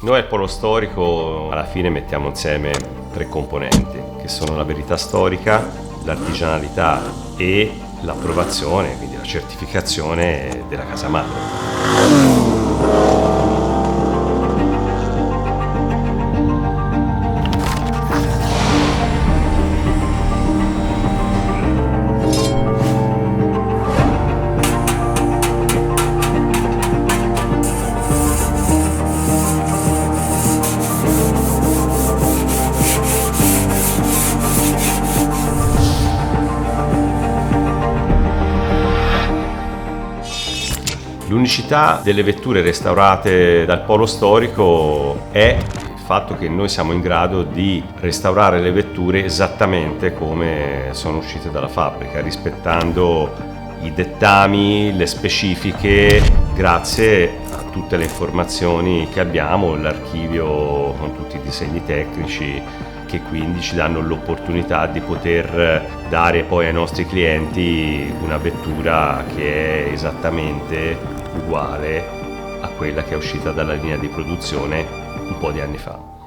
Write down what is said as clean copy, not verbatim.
Noi al Polo Storico alla fine mettiamo insieme 3 componenti, che sono la verità storica, l'artigianalità e l'approvazione, quindi la certificazione della casa madre. L'unicità delle vetture restaurate dal Polo Storico è il fatto che noi siamo in grado di restaurare le vetture esattamente come sono uscite dalla fabbrica, rispettando i dettami, le specifiche, grazie a tutte le informazioni che abbiamo, l'archivio con tutti i disegni tecnici che quindi ci danno l'opportunità di poter dare poi ai nostri clienti una vettura che è esattamente uguale a quella che è uscita dalla linea di produzione un po' di anni fa.